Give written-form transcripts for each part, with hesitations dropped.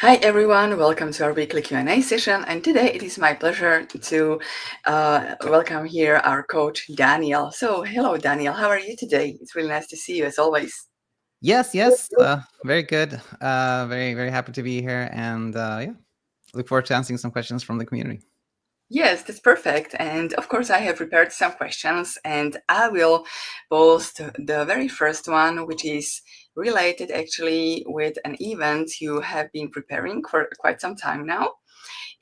Hi everyone, welcome to our weekly Q&A session, and today it is my pleasure to welcome here our coach Daniel. So hello Daniel, how are you today? It's really nice to see you as always. Yes, very good. Very happy to be here, and yeah, look forward to answering some questions from the community. Yes, that's perfect. And of course, I have prepared some questions, and I will post the very first one, which is related actually with an event you have been preparing for quite some time now.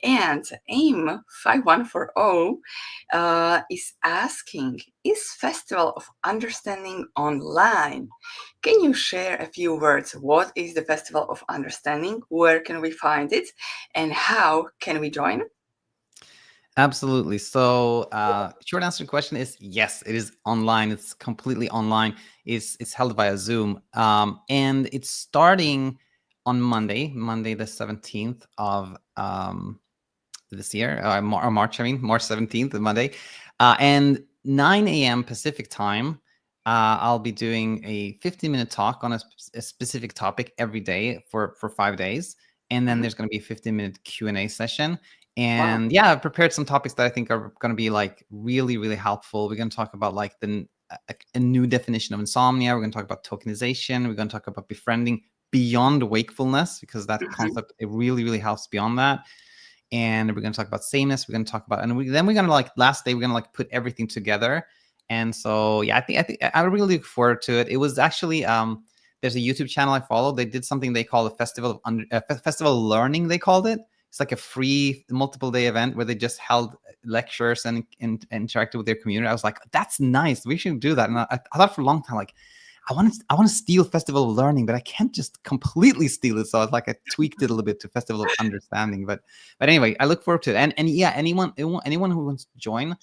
And AIM 5140 is asking, is Festival of Understanding online? Can you share a few words? What is the Festival of Understanding? Where can we find it? And how can we join? Absolutely. So, short answer to the question is yes. It is online. It's completely online. It's held via Zoom, and it's starting on Monday the 17th of this year, or March. I mean, March 17th, Monday, and 9 a.m. Pacific time. I'll be doing a 15-minute talk on a specific topic every day for 5 days, and then Mhm. there's going to be a 15-minute Q&A session. Wow. And yeah, I've prepared some topics that I think are going to be like really helpful. We're going to talk about like a new definition of insomnia. We're going to talk about tokenization. We're going to talk about befriending beyond wakefulness, because that Mhm. concept, it really helps beyond that. And we're going to talk about sameness. We're going to talk about, and then we're going to, like, last day, we're going to like put everything together. And so yeah, I think I really look forward to it. It was actually there's a YouTube channel I follow. They did something they call a festival learning, they called it. It's like a free multiple day event where they just held lectures and interacted with their community. I was like, that's nice, we should do that. And I thought for a long time, like, I want to steal Festival of Learning, but I can't just completely steal it. So I was like, I tweaked it a little bit to Festival of Understanding. But anyway, I look forward to it. And yeah, anyone who wants to join,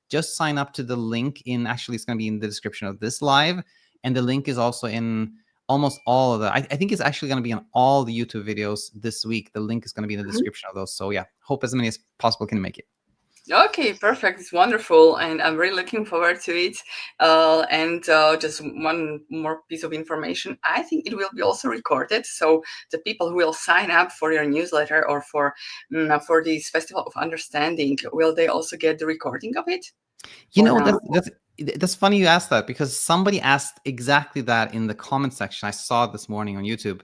just sign up to the link in, actually, it's going to be in the description of this live, and the link is also in almost all of the. I think it's actually going to be on all the YouTube videos this week. The link is going to be in the Mhm. description of those. So yeah, hope as many as possible can make it. Okay, perfect. It's wonderful, and I'm really looking forward to it. And just one more piece of information: I think it will be also recorded, so the people who will sign up for your newsletter or for this Festival of Understanding, will they also get the recording of it, You or know, not? that's funny you asked that, because somebody asked exactly that in the comment section. I saw it this morning on YouTube.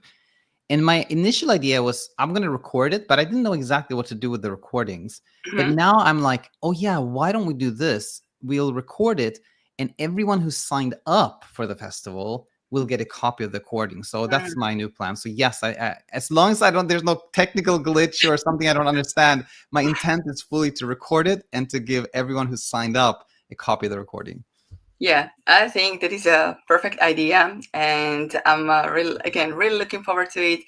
And my initial idea was, I'm going to record it, but I didn't know exactly what to do with the recordings. But Mhm. now I'm like, oh yeah, why don't we do this? We'll record it, and everyone who signed up for the festival will get a copy of the recording. So that's my new plan. So yes, as long as there's no technical glitch or something I don't understand, my intent is fully to record it and to give everyone who signed up a copy of the recording. Yeah, I think that is a perfect idea, and I'm really looking forward to it.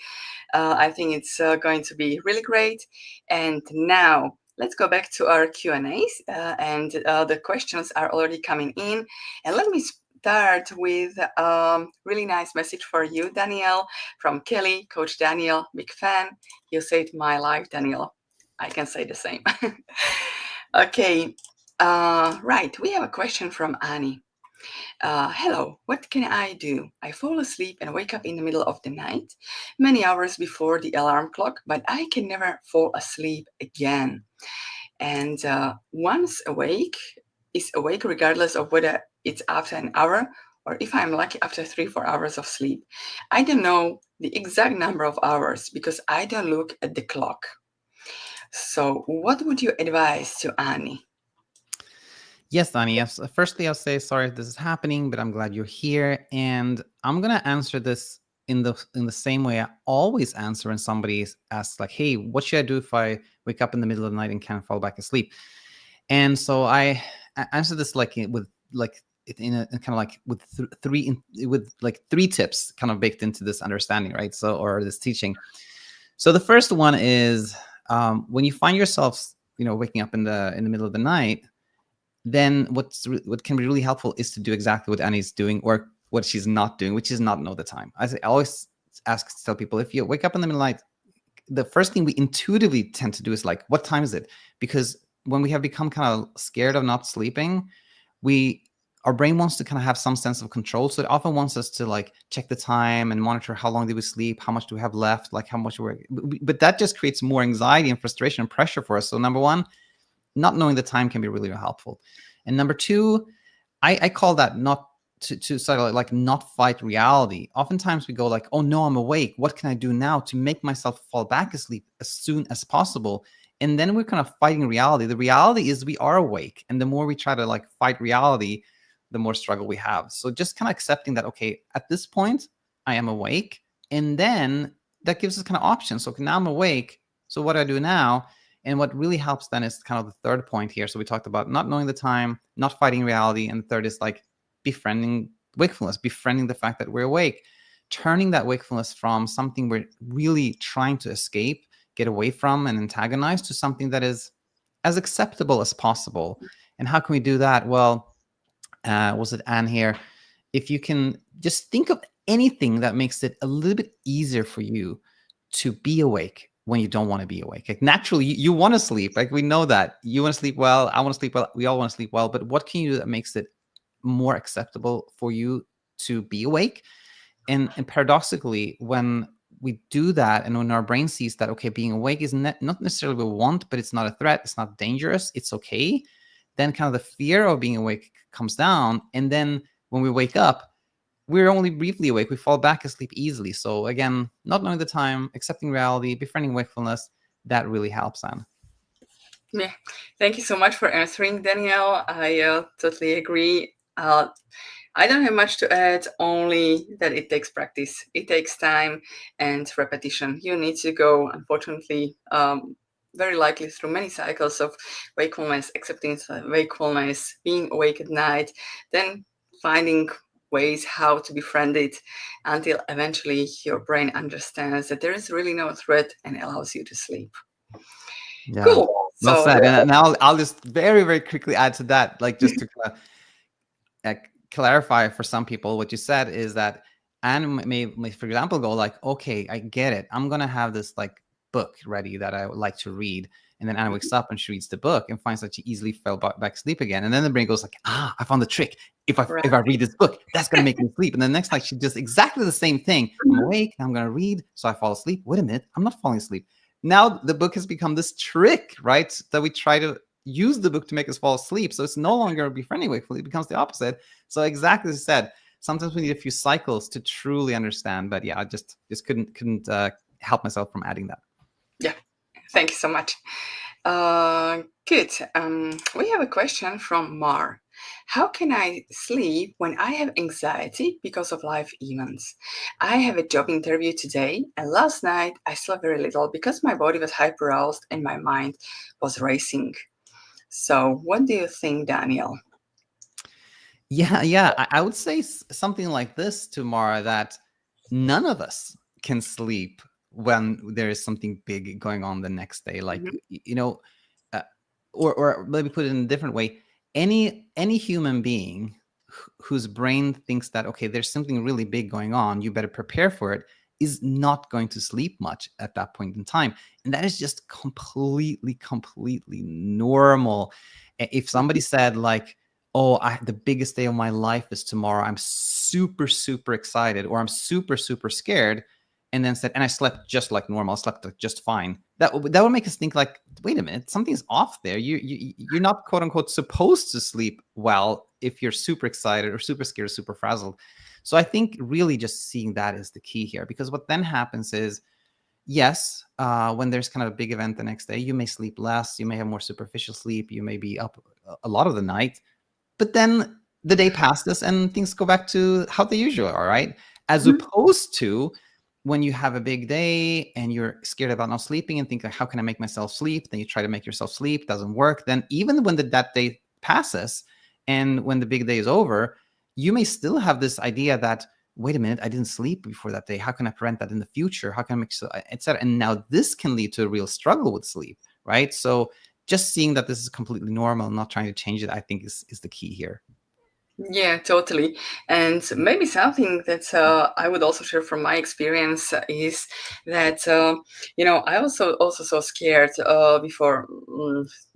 I think it's going to be really great. And now let's go back to our Q&As, and the questions are already coming in. And let me start with a really nice message for you, Daniel, from Kelly, Coach Daniel, big fan. You saved my life, Daniel. I can say the same. Okay, right. We have a question from Annie. Hello, what can I do? I fall asleep and wake up in the middle of the night, many hours before the alarm clock, but I can never fall asleep again. And once awake, is awake regardless of whether it's after an hour or if I'm lucky after 3, 4 hours of sleep. I don't know the exact number of hours because I don't look at the clock. So, what would you advise to Annie? Yes, Danny. Yes. Firstly, I'll say sorry if this is happening, but I'm glad you're here, and I'm gonna answer this in the same way I always answer when somebody asks, like, "Hey, what should I do if I wake up in the middle of the night and can't fall back asleep?" And so I answer this like with like in a kind of like with with like three tips kind of baked into this understanding, right? So, or this teaching. So the first one is, when you find yourself, waking up in the middle of the night, then what can be really helpful is to do exactly what Annie's doing, or what she's not doing, which is not know the time. I always tell people, if you wake up in the middle of the night, the first thing we intuitively tend to do is like, what time is it? Because when we have become kind of scared of not sleeping, we our brain wants to kind of have some sense of control. So it often wants us to like check the time and monitor how long did we sleep, how much do we have left, like how much we're, but that just creates more anxiety and frustration and pressure for us. So number one, not knowing the time can be really helpful. And number two, I call that not to sort of like not fight reality. Oftentimes we go like, oh no, I'm awake. What can I do now to make myself fall back asleep as soon as possible? And then we're kind of fighting reality. The reality is we are awake. And the more we try to like fight reality, the more struggle we have. So just kind of accepting that, okay, at this point, I am awake. And then that gives us kind of options. So okay, now I'm awake. So what do I do now? And what really helps then is kind of the third point here. So we talked about not knowing the time, not fighting reality. And the third is like befriending wakefulness, befriending the fact that we're awake, turning that wakefulness from something we're really trying to escape, get away from, and antagonize to something that is as acceptable as possible. And how can we do that? Well, was it Anne here? If you can just think of anything that makes it a little bit easier for you to be awake when you don't want to be awake. Like naturally, you want to sleep. Like we know that you want to sleep well. I want to sleep well. We all want to sleep well. But what can you do that makes it more acceptable for you to be awake? And paradoxically, when we do that, and when our brain sees that, okay, being awake is not necessarily what we want, but it's not a threat, it's not dangerous, it's okay, then kind of the fear of being awake comes down. And then when we wake up, we're only briefly awake. We fall back asleep easily. So again, not knowing the time, accepting reality, befriending wakefulness, that really helps, Anne. Yeah, thank you so much for answering, Danielle. I totally agree. I don't have much to add, only that it takes practice. It takes time and repetition. You need to go, unfortunately, very likely through many cycles of wakefulness, accepting wakefulness, being awake at night, then finding ways how to befriend it until eventually your brain understands that there is really no threat and allows you to sleep. Yeah. Cool. Well So said. And I'll just very, very quickly add to that, like just to clarify for some people, what you said is that Anne may, for example, go like, okay, I get it. I'm going to have this like book ready that I would like to read. And then Anna wakes up and she reads the book and finds that she easily fell back asleep again. And then the brain goes like, I found the trick. If I read this book, that's going to make me sleep. And then next night she does exactly the same thing. I'm awake, now I'm going to read. So I fall asleep. Wait a minute, I'm not falling asleep. Now the book has become this trick, right? That we try to use the book to make us fall asleep. So it's no longer befriending wakefully, it becomes the opposite. So exactly as I said, sometimes we need a few cycles to truly understand. But yeah, I just couldn't help myself from adding that. Yeah, thank you so much. Good. We have a question from Mar. How can I sleep when I have anxiety because of life events? I have a job interview today, and last night I slept very little because my body was hyperaroused and my mind was racing. So, what do you think, Daniel? Yeah. I would say something like this to Mara, that none of us can sleep when there is something big going on the next day. Like, or maybe put it in a different way. Any human being whose brain thinks that, okay, there's something really big going on, you better prepare for it, is not going to sleep much at that point in time. And that is just completely normal. If somebody said like, oh, the biggest day of my life is tomorrow, I'm super excited, or I'm super scared, and then said, and I slept just like normal, I slept just fine, that would make us think like, wait a minute, something's off there. You're not quote unquote supposed to sleep well if you're super excited or super scared or super frazzled. So I think really just seeing that is the key here, because what then happens is, yes, when there's kind of a big event the next day, you may sleep less, you may have more superficial sleep, you may be up a lot of the night, but then the day passes and things go back to how they usually are, right? As opposed to when you have a big day and you're scared about not sleeping and think like, how can I make myself sleep? Then you try to make yourself sleep, doesn't work. Then even when that day passes and when the big day is over, you may still have this idea that, wait a minute, I didn't sleep before that day. How can I prevent that in the future? How can I make sure, etc. And now this can lead to a real struggle with sleep, right? So just seeing that this is completely normal, not trying to change it, I think is the key here. Yeah, totally. And maybe something that I would also share from my experience is that I also so scared before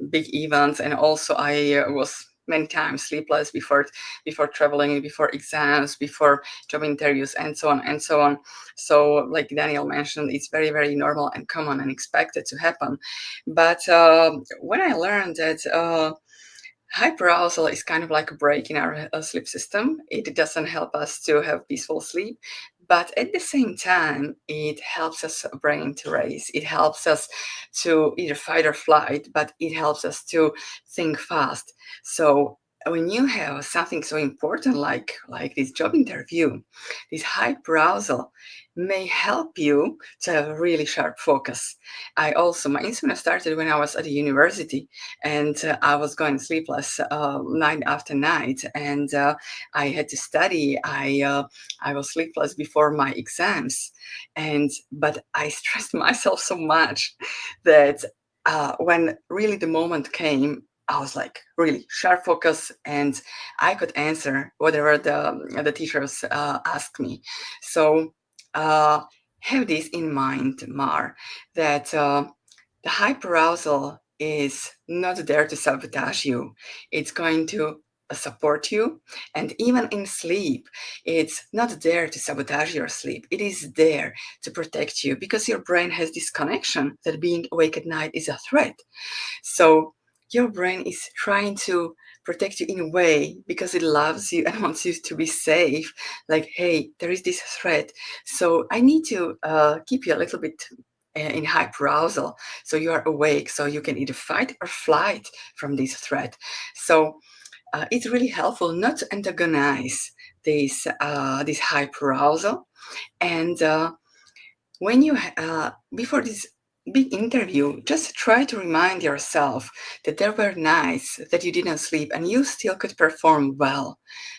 big events, and also I was many times sleepless before traveling, before exams, before job interviews, and so on and so on. So, like Daniel mentioned, it's very, very normal and common and expected to happen. But when I learned that hyperarousal is kind of like a break in our sleep system. It doesn't help us to have peaceful sleep, but at the same time, it helps us brain to race. It helps us to either fight or flight, but it helps us to think fast. So when you have something so important like this job interview, this hyperarousal may help you to have a really sharp focus. My insomnia started when I was at the university, and I was going sleepless night after night, and I had to study. I was sleepless before my exams, but I stressed myself so much that when really the moment came, I was like really sharp focus, and I could answer whatever the teachers asked me. So have this in mind, Mar, that the hyperarousal is not there to sabotage you. It's going to support you. And even in sleep, it's not there to sabotage your sleep. It is there to protect you, because your brain has this connection that being awake at night is a threat. So your brain is trying to protect you in a way because it loves you and wants you to be safe. Like, hey, there is this threat, so I need to keep you a little bit in hyperarousal, so you are awake, so you can either fight or flight from this threat. So it's really helpful not to antagonize this hyperarousal. And when you before this big interview, just try to remind yourself that there were nights that you didn't sleep and you still could perform well,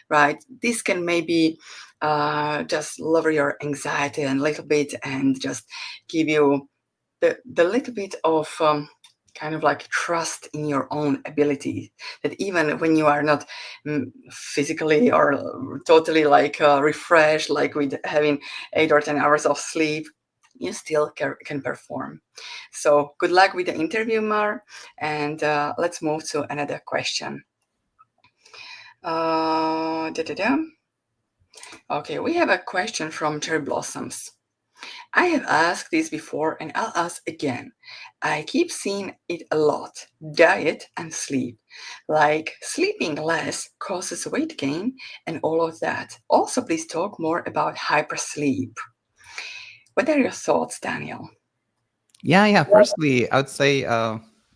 right? This can maybe just lower your anxiety a little bit and just give you the little bit of kind of like trust in your own ability, that even when you are not physically or totally like refreshed, like with having 8 or 10 hours of sleep, you still can perform. So good luck with the interview, Mar, and let's move to another question. Da-da-da. Okay, we have a question from Cherry Blossoms. I have asked this before and I'll ask again. I keep seeing it a lot: diet and sleep. Like sleeping less causes weight gain and all of that. Also, please talk more about hypersleep. What are your thoughts, Daniel? Yeah. Firstly, I would say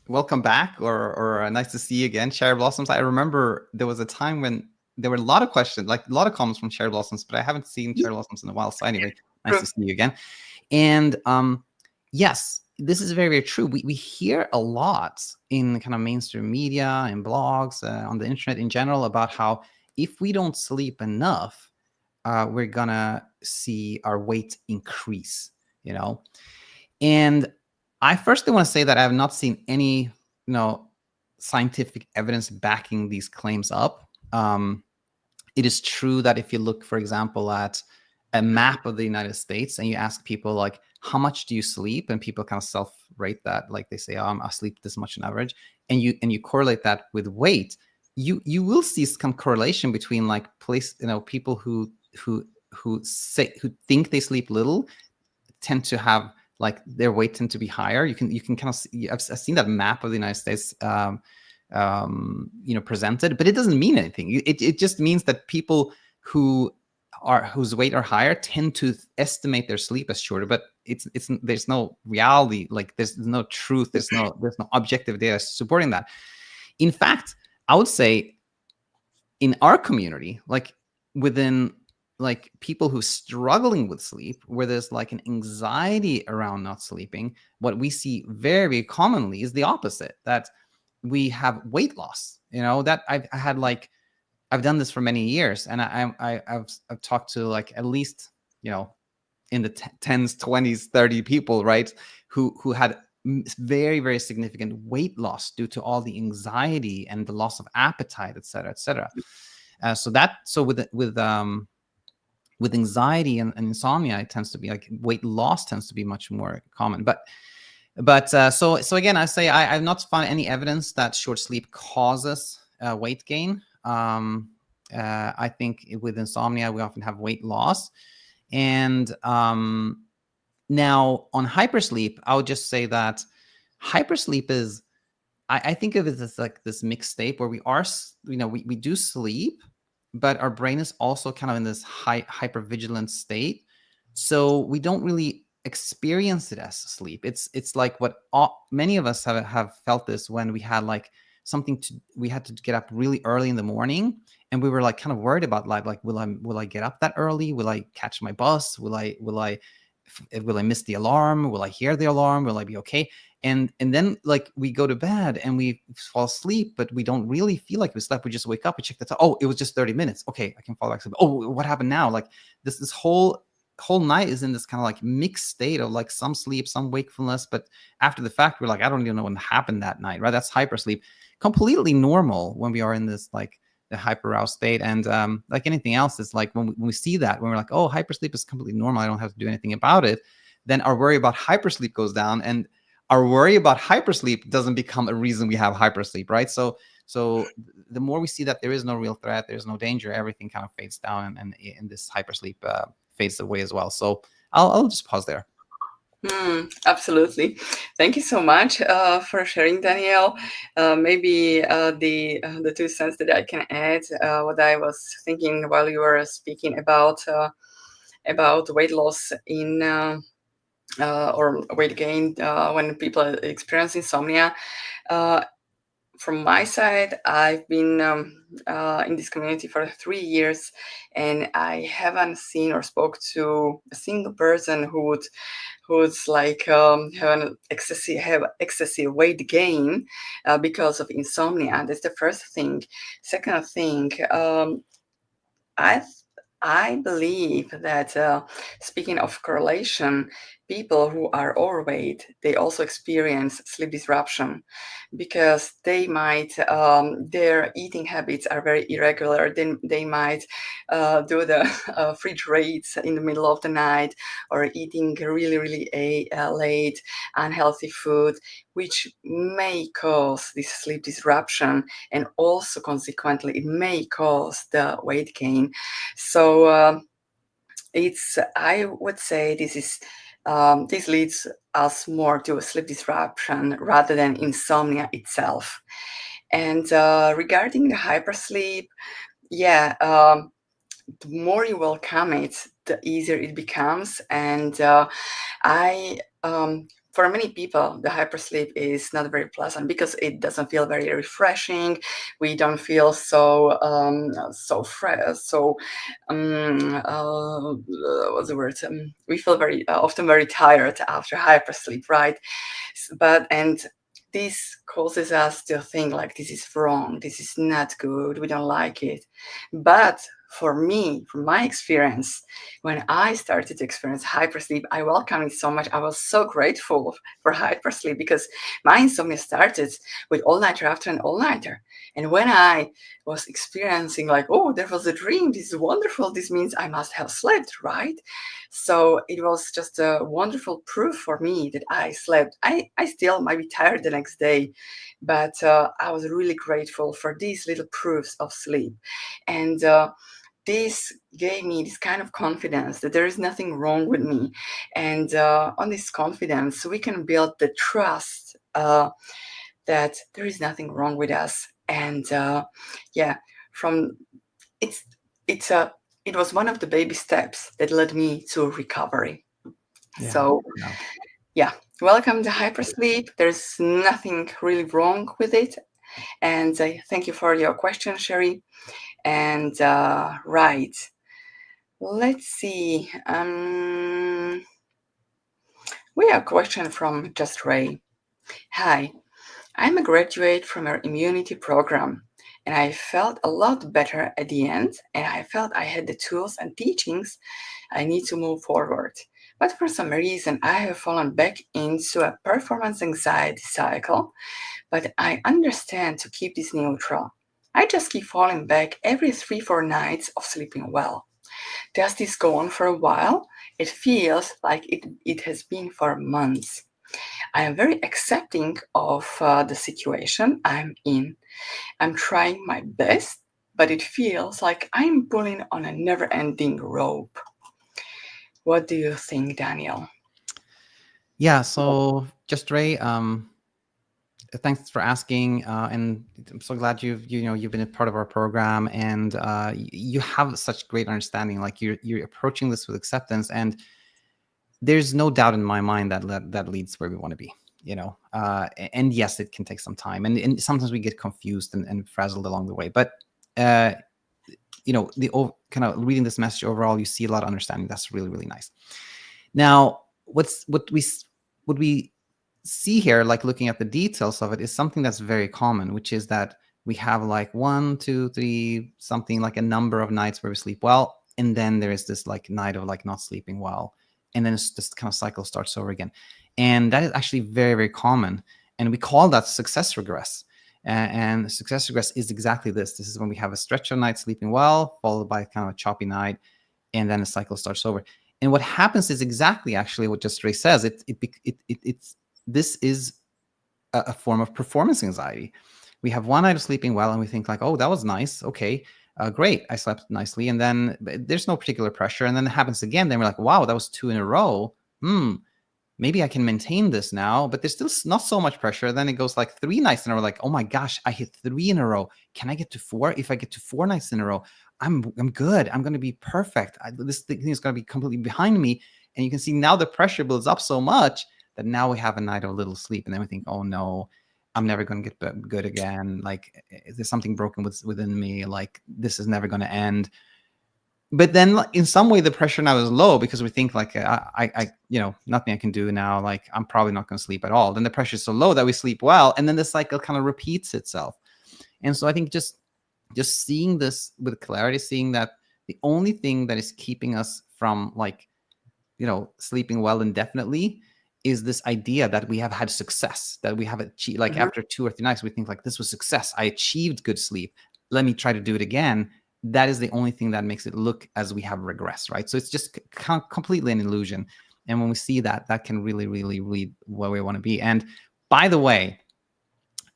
welcome back, or nice to see you again, Cherry Blossoms. I remember there was a time when there were a lot of questions, like a lot of comments from Cherry Blossoms, but I haven't seen Cherry Blossoms in a while. So anyway, nice to see you again. And yes, this is very, very true. We hear a lot in kind of mainstream media and blogs on the internet in general about how if we don't sleep enough, we're gonna see our weight increase, And I firstly want to say that I have not seen any, scientific evidence backing these claims up. It is true that if you look, for example, at a map of the United States and you ask people like, how much do you sleep? And people kind of self-rate that, like they say, I sleep this much on average. And you correlate that with weight, you will see some correlation between like people who think they sleep little tend to have like their weight tend to be higher. You can kind of see, I've seen that map of the United States presented, but it doesn't mean anything. It just means that people whose weight are higher tend to estimate their sleep as shorter, but it's there's no reality, like there's no truth, there's no objective data supporting that. In fact, I would say in our community, like within like people who are struggling with sleep, where there's like an anxiety around not sleeping, what we see very commonly is the opposite, that we have weight loss. That I've done this for many years, and I've talked to like at least in the 10s, 20s, 30 people, right, who had very, very significant weight loss due to all the anxiety and the loss of appetite, etc., etc. So with anxiety and insomnia, it tends to be like weight loss tends to be much more common. But so again, I say I've not found any evidence that short sleep causes weight gain. I think with insomnia, we often have weight loss. And now on hypersleep, I would just say that hypersleep is, I think of it as like this mixed state where we are, we do sleep, but our brain is also kind of in this hypervigilant state. So we don't really experience it as sleep. It's like what many of us have felt this when we had like we had to get up really early in the morning, and we were like kind of worried about like will I get up that early? Will I catch my bus? Will I miss the alarm? Will I hear the alarm? Will I be okay? And then like we go to bed and we fall asleep, but we don't really feel like we slept. We just wake up, we check the time. Oh, it was just 30 minutes. Okay, I can fall back to sleep. Oh, what happened now? Like this whole night is in this kind of like mixed state of like some sleep, some wakefulness, but after the fact, we're like, I don't even know what happened that night, right? That's hypersleep. Completely normal when we are in this like the hyper aroused state. And like anything else, it's like when we see that, when we're like, oh, hypersleep is completely normal, I don't have to do anything about it, then our worry about hypersleep goes down, and our worry about hypersleep doesn't become a reason we have hypersleep, right? So the more we see that there is no real threat, there's no danger, everything kind of fades down, and this hypersleep fades away as well. So I'll just pause there. Absolutely. Thank you so much for sharing, Daniel. Maybe the 2 cents that I can add, what I was thinking while you were speaking about weight loss in or weight gain when people experience insomnia. Uh, from my side, I've been in this community for 3 years, and I haven't seen or spoke to a single person who's like have excessive weight gain because of insomnia. That's the first thing. Second thing, I I believe that speaking of correlation, people who are overweight, they also experience sleep disruption because they might their eating habits are very irregular. Then they might do the fridge raids in the middle of the night, or eating really late unhealthy food, which may cause this sleep disruption, and also consequently it may cause the weight gain. So I would say this leads us more to a sleep disruption rather than insomnia itself. And regarding the hypersleep, yeah, the more you welcome it, the easier it becomes. And I for many people, the hypersleep is not very pleasant because it doesn't feel very refreshing. We don't feel so fresh. So what's the word? We feel very often very tired after hypersleep, right? But and this causes us to think like this is wrong, this is not good, we don't like it. But for me, from my experience, when I started to experience hypersleep, I welcomed it so much. I was so grateful for hypersleep because my insomnia started with all-nighter after an all-nighter. And when I was experiencing like, oh, there was a dream, this is wonderful, this means I must have slept, right? So it was just a wonderful proof for me that I slept. I still might be tired the next day, but I was really grateful for these little proofs of sleep. And this gave me this kind of confidence that there is nothing wrong with me. And on this confidence, we can build the trust that there is nothing wrong with us. And yeah, from it's it's a it was one of the baby steps that led me to recovery. Yeah. So Yeah. yeah, welcome to hypersleep. There's nothing really wrong with it. And thank you for your question, Sherry. And right, let's see. We have a question from Just Ray. Hi, I'm a graduate from your immunity program, and I felt a lot better at the end, and I felt I had the tools and teachings I need to move forward. But for some reason, I have fallen back into a performance anxiety cycle, but I understand to keep this neutral. I just keep falling back every 3-4 nights of sleeping well. Does this go on for a while? It feels like it has been for months. I am very accepting of the situation I'm in. I'm trying my best, but it feels like I'm pulling on a never ending rope. What do you think, Daniel? Yeah. So just Ray, thanks for asking, and I'm so glad you've been a part of our program, and you have such great understanding. Like you're approaching this with acceptance, and there's no doubt in my mind that that leads where we want to be. And yes, it can take some time, and sometimes we get confused and frazzled along the way. But uh, kind of reading this message overall, you see a lot of understanding. That's really really nice. Now, what we see here, like looking at the details of it, is something that's very common, which is that we have like 1, 2, 3, something like a number of nights where we sleep well, and then there is this like night of like not sleeping well, and then this kind of cycle starts over again, and that is actually very very common, and we call that success regress. And success regress is exactly this. This is when we have a stretch of night sleeping well, followed by kind of a choppy night, and then the cycle starts over. And what happens is exactly actually what just Ray says. It's this is a form of performance anxiety. We have one night of sleeping well, and we think like, oh, that was nice. Okay, great, I slept nicely, and then there's no particular pressure, and then it happens again. Then we're like, wow, that was 2 in a row. Maybe I can maintain this now, but there's still not so much pressure. Then it goes like 3 nights in a row. Like, oh my gosh, I hit 3 in a row. Can I get to 4? If I get to 4 nights in a row, I'm good. I'm going to be perfect. This thing is going to be completely behind me. And you can see now the pressure builds up so much that now we have a night of little sleep, and then we think, oh no, I'm never going to get good again. Like, there's something broken within me. Like, this is never going to end. But then in some way the pressure now is low because we think like I nothing I can do now, like I'm probably not going to sleep at all. Then the pressure is so low that we sleep well, and then the cycle kind of repeats itself. And so I think just seeing this with clarity, seeing that the only thing that is keeping us from like sleeping well indefinitely is this idea that we have had success, that we have achieved, like Mhm. after 2 or 3 nights we think like this was success, I achieved good sleep, let me try to do it again. That is the only thing that makes it look as we have regress, right? So it's just completely an illusion. And when we see that, that can really really lead where we want to be. And by the way,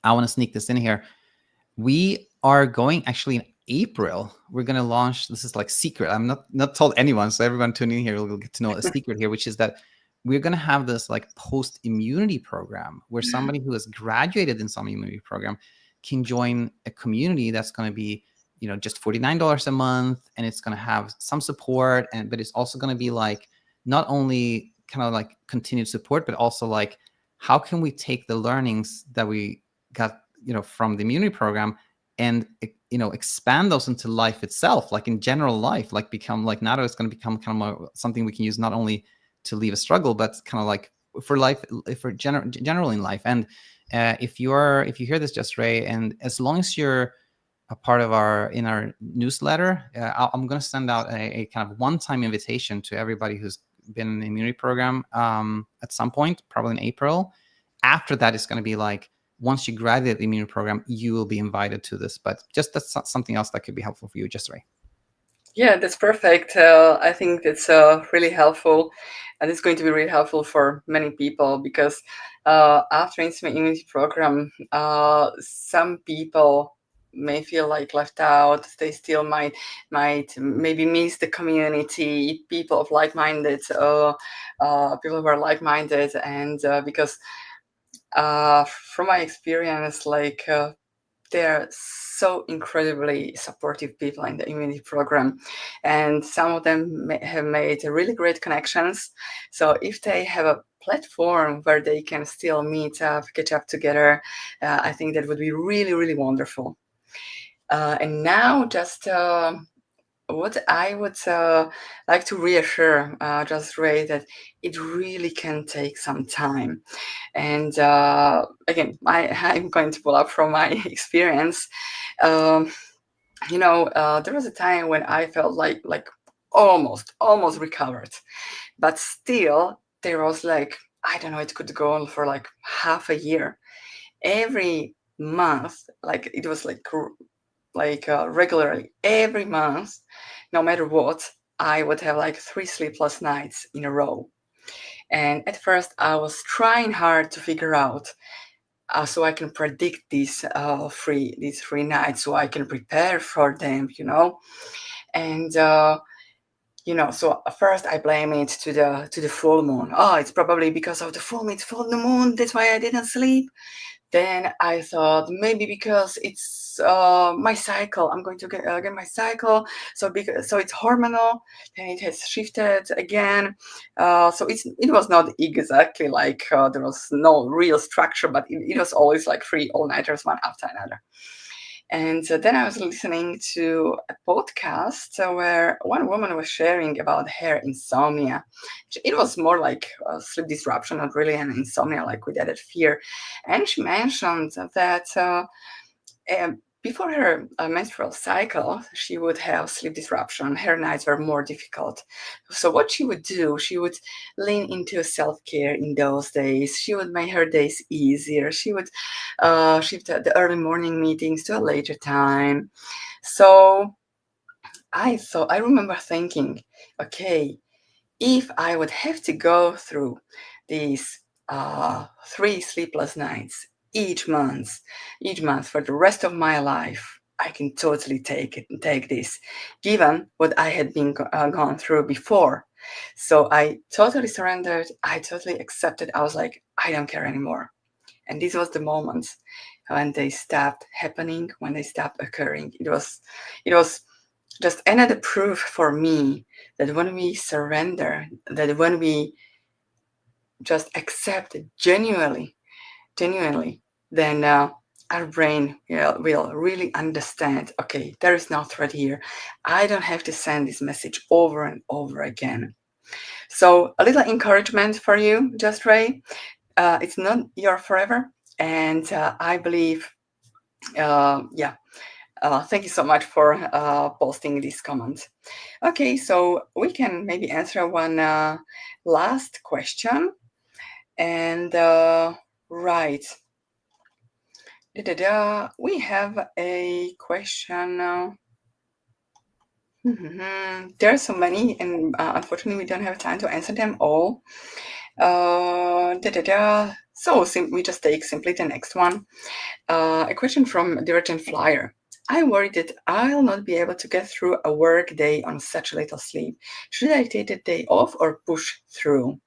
I want to sneak this in here. We are going actually in April. We're going to launch. This is like secret. I'm not told anyone, so everyone tuning in here will get to know a secret here, which is that we're going to have this like post immunity program where somebody who has graduated in some immunity program can join a community that's going to be just $49 a month, and it's going to have some support, but it's also going to be like not only kind of like continued support, but also like how can we take the learnings that we got from the immunity program and expand those into life itself, like in general life, like become like Natto is going to become kind of something we can use not only to leave a struggle, but kind of like for life, for generally in life. And if you hear this, Just Ray, and as long as you're a part of our newsletter, I'm going to send out a kind of one-time invitation to everybody who's been in the immunity program at some point, probably in April. After that, it's going to be like, once you graduate the immunity program, you will be invited to this. But just that's something else that could be helpful for you, Just Ray. Yeah, that's perfect. I think that's really helpful, and it's going to be really helpful for many people because after Intimate Immunity Program, some people may feel like left out. They still might maybe miss the community, people of like-minded, people who are like-minded, and because from my experience, like. They're so incredibly supportive people in the immunity program, and some of them have made really great connections. So if they have a platform where they can still meet up, catch up together, I think that would be really really wonderful. And now just what I would like to reassure just Ray, that it really can take some time. And again, I'm going to pull up from my experience. Um, there was a time when I felt like almost recovered, but still there was like, I don't know, it could go on for like half a year. Every month, like it was like regularly every month, no matter what, I would have like 3 sleepless nights in a row. And at first, I was trying hard to figure out so I can predict these 3 nights, so I can prepare for them, And so at first I blame it to the full moon. Oh, it's probably because of the full moon. It's full moon. That's why I didn't sleep. Then I thought maybe because it's my cycle. I'm going to get my cycle. So it's hormonal. Then it has shifted again. So it was not exactly like there was no real structure, but it was always like 3 all-nighters one after another. And then I was listening to a podcast where one woman was sharing about her insomnia. It was more like a sleep disruption, not really an insomnia like with added fear. And she mentioned that before her menstrual cycle, she would have sleep disruption. Her nights were more difficult. So, what she would do, she would lean into self care in those days. She would make her days easier. She would shift the early morning meetings to a later time. So, I remember thinking, okay, if I would have to go through these 3 sleepless nights each month, each month for the rest of my life, I can totally take this, given what I had been gone through before. So I totally surrendered. I totally accepted. I was like, I don't care anymore. And this was the moment when they stopped happening, when they stopped occurring. It was just another proof for me that when we surrender, that when we just accept it genuinely, then our brain will really understand, okay, there is no threat here. I don't have to send this message over and over again. So a little encouragement for you, Just Ray. It's not your forever. And I believe, yeah, thank you so much for posting this comment. Okay, so we can maybe answer one last question. And right, we have a question. There are so many, and unfortunately, we don't have time to answer them all. So we just take simply the next one. A question from Divergent Flyer. I worry that I'll not be able to get through a work day on such little sleep. Should I take the day off or push through?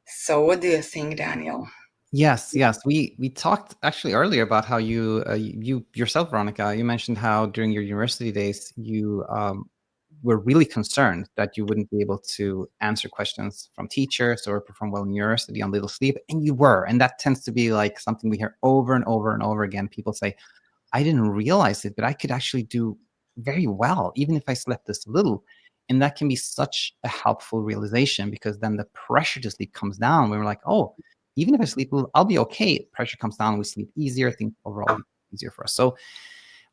So, what do you think, Daniel? Yes. We talked actually earlier about how you yourself, Veronika, you mentioned how during your university days you were really concerned that you wouldn't be able to answer questions from teachers or perform well in university on little sleep, and you were. And that tends to be like something we hear over and over and over again. People say, I didn't realize it, but I could actually do very well, even if I slept this little. And that can be such a helpful realization, because then the pressure to sleep comes down when we're like, oh, even if I sleep a little, I'll be okay. Pressure comes down, we sleep easier, things overall be easier for us. So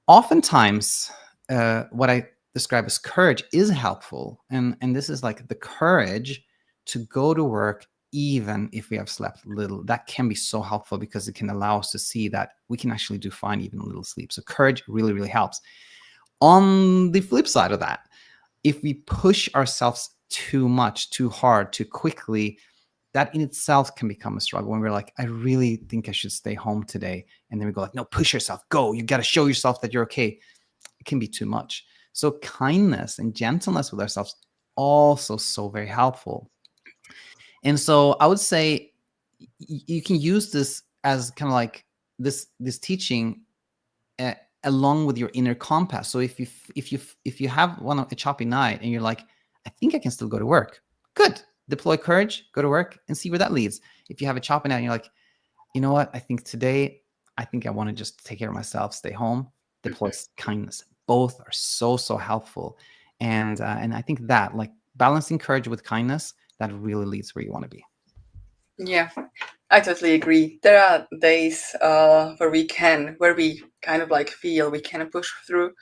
oftentimes, what I describe as courage is helpful. And this is like the courage to go to work even if we have slept little. That can be so helpful because it can allow us to see that we can actually do fine even a little sleep. So courage really, really helps. On the flip side of that, if we push ourselves too much, too hard, too quickly, that in itself can become a struggle when we're like, I really think I should stay home today. And then we go like, no, push yourself, go. You got to show yourself that you're okay. It can be too much. So kindness and gentleness with ourselves also so very helpful. And so I would say you can use this as kind of like this teaching uh, along with your inner compass. So if you have a choppy night and you're like, I think I can still go to work. Good. Deploy courage, go to work and see where that leads. If you have a choppy night and you're like, you know what? I think today, I think I want to just take care of myself, stay home, deploy kindness. Both are so helpful. And I think that like balancing courage with kindness, that really leads where you want to be. Yeah, I totally agree. There are days where we kind of like feel we can push through,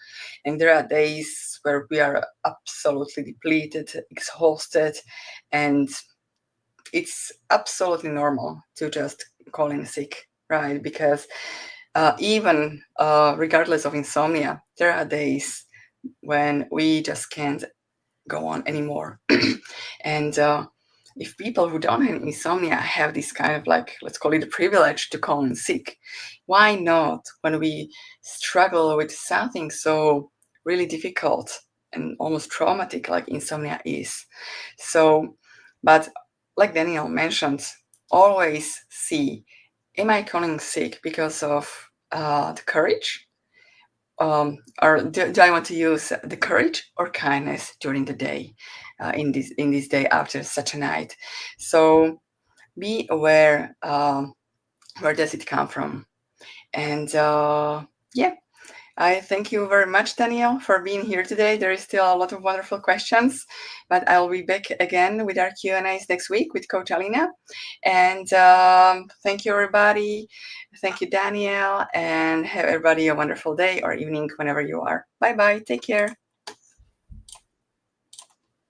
and there are days where we are absolutely depleted, exhausted, and it's absolutely normal to just call in sick, right? Because even regardless of insomnia, there are days when we just can't go on anymore. And if people who don't have insomnia have this kind of, like, let's call it a privilege to call in sick, why not when we struggle with something so really difficult and almost traumatic like insomnia is? So, but like Daniel mentioned, always see, am I calling sick because of the courage? Or do I want to use the courage or kindness during the day, in this day after such a night? So be aware, where does it come from, and yeah. I thank you very much, Daniel, for being here today. There is still a lot of wonderful questions, but I'll be back again with our Q&As next week with Coach Alina. And thank you, everybody. Thank you, Daniel, and have everybody a wonderful day or evening whenever you are. Bye-bye. Take care.